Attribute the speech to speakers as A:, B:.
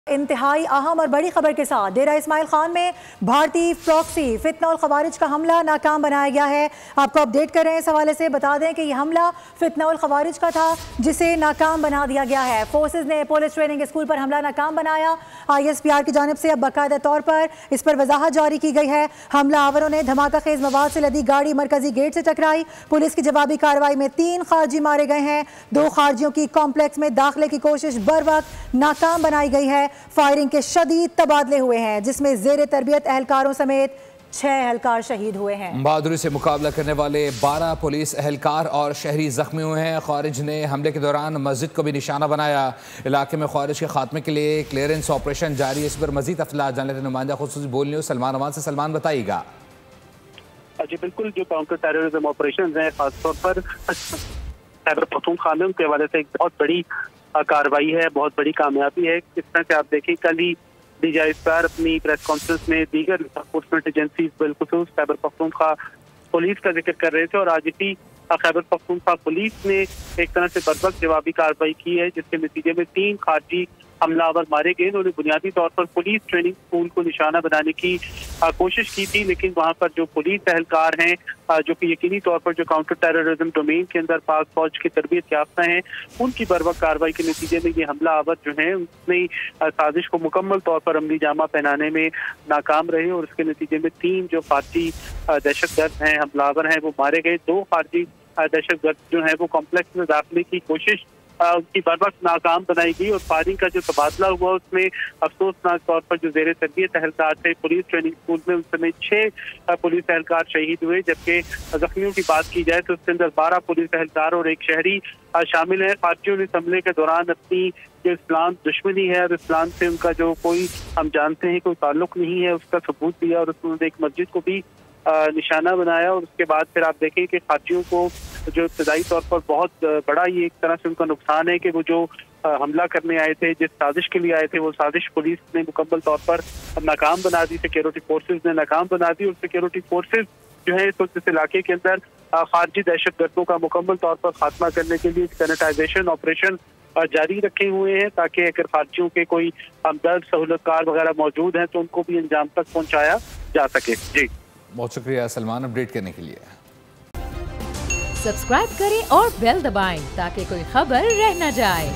A: इंतहाई अहम और बड़ी खबर के साथ डेरा इस्माइल खान में भारतीय प्रॉक्सी फितना और खवारिज का हमला नाकाम बनाया गया है। आपको अपडेट कर रहे हैं इस हवाले से, बता दें कि यह हमला फितना और खवारिज का था जिसे नाकाम बना दिया गया है। फोर्सेज ने पुलिस ट्रेनिंग स्कूल पर हमला नाकाम बनाया। ISPR की जानिब से अब बाकायदा तौर पर इस पर वजाहत जारी की गई है। हमला आवरों ने धमाका खेज मवाद से लदी गाड़ी मरकजी गेट से टकराई। पुलिस की जवाबी कार्रवाई में 3 खारजी मारे गए हैं। 2 खारजियों की कॉम्प्लेक्स में दाखिले की कोशिश बर वक्त नाकाम बनाई गई है। फायरिंग के शदीद तबादले हुए हैं जिसमें जेर तरबियत एहलकारों समेत 6 एहलकार शहीद हुए हैं।
B: बहादुरी से मुकाबला करने वाले 12 पुलिस एहलकार और शहरी जख्मी हुए हैं। खारिज ने हमले के दौरान मस्जिद को भी निशाना बनाया। इलाके में खारिज के खात्मे के लिए क्लियरेंस ऑपरेशन जारी है। इस पर मजीद अफलात जान लेते नुमाइंदा खुसूसी बोल न्यूज़ सलमान अमान से। सलमान बताइएगा।
C: जी बिल्कुल, जो काउंटर टेररिज्म ऑपरेशन है खासतौर पर खैबर पख्तूनख्वा में उनके हवाले से एक बहुत बड़ी कार्रवाई है, बहुत बड़ी कामयाबी है। इस तरह से आप देखें, कल ही DGISPR अपनी प्रेस कॉन्फ्रेंस में दीगर एनफोर्समेंट एजेंसीज बिलखुसूस खैबर पख्तूनख्वा पुलिस का जिक्र कर रहे थे और आज ही खैबर पख्तूनख्वा पुलिस ने एक तरह से बरवक्त जवाबी कार्रवाई की है जिसके नतीजे में 3 खारजी हमलावर मारे गए। उन्होंने बुनियादी तौर पर पुलिस ट्रेनिंग स्कूल को निशाना बनाने की कोशिश की थी, लेकिन वहां पर जो पुलिस एहलकार हैं जो कि यकीनी तौर पर जो काउंटर टेररिज्म डोमेन के अंदर पाक फौज की तरबियत याफ्ता हैं, उनकी बरवक्त कार्रवाई के नतीजे में ये हमलावर जो हैं उसने साजिश को मुकम्मल तौर पर अमली जामा पहनाने में नाकाम रहे और उसके नतीजे में 3 जो खारजी दहशतगर्द हैं, हमलावर हैं, वो मारे गए। 2 खारजी दहशतगर्द जो है वो कॉम्प्लेक्स में दाखिले की कोशिश उनकी बरवक्त नाकाम बनाई गई और फायरिंग का जो तबादला हुआ उसमें अफसोसनाक तौर पर जो जेर तरबियत एहलकार थे पुलिस ट्रेनिंग स्कूल में, उन समय 6 पुलिस एहलकार शहीद हुए। जबकि जख्मियों की बात की जाए तो उसके अंदर 12 पुलिस एहलकार और 1 शहरी शामिल है। खारजियों ने हमले के दौरान अपनी जो इस्लाम दुश्मनी है और इस्लाम से उनका जो कोई हम जानते हैं कोई ताल्लुक नहीं है उसका सबूत दिया और उसने एक मस्जिद को भी निशाना बनाया। और उसके बाद फिर आप देखें कि खारजियों को जो इब्तदाई तौर पर बहुत बड़ा ये एक तरह से उनका नुकसान है कि वो जो हमला करने आए थे, जिस साजिश के लिए आए थे, वो साजिश पुलिस ने मुकम्मल तौर पर नाकाम बना दी। सिक्योरिटी फोर्सेज ने नाकाम बना दी और सिक्योरिटी फोर्सेज जो है इस इलाके के अंदर खारजी दहशतगर्दों का मुकम्मल तौर पर खात्मा करने के लिए सैनिटाइजेशन ऑपरेशन जारी रखे हुए हैं ताकि अगर खारजियों के कोई हमदर्द सहूलतकार वगैरह मौजूद हैं तो उनको भी अंजाम तक पहुँचाया जा सके। जी
B: बहुत शुक्रिया सलमान अपडेट करने के लिए।
D: सब्सक्राइब करें और बेल दबाएं ताकि कोई खबर रह न जाए।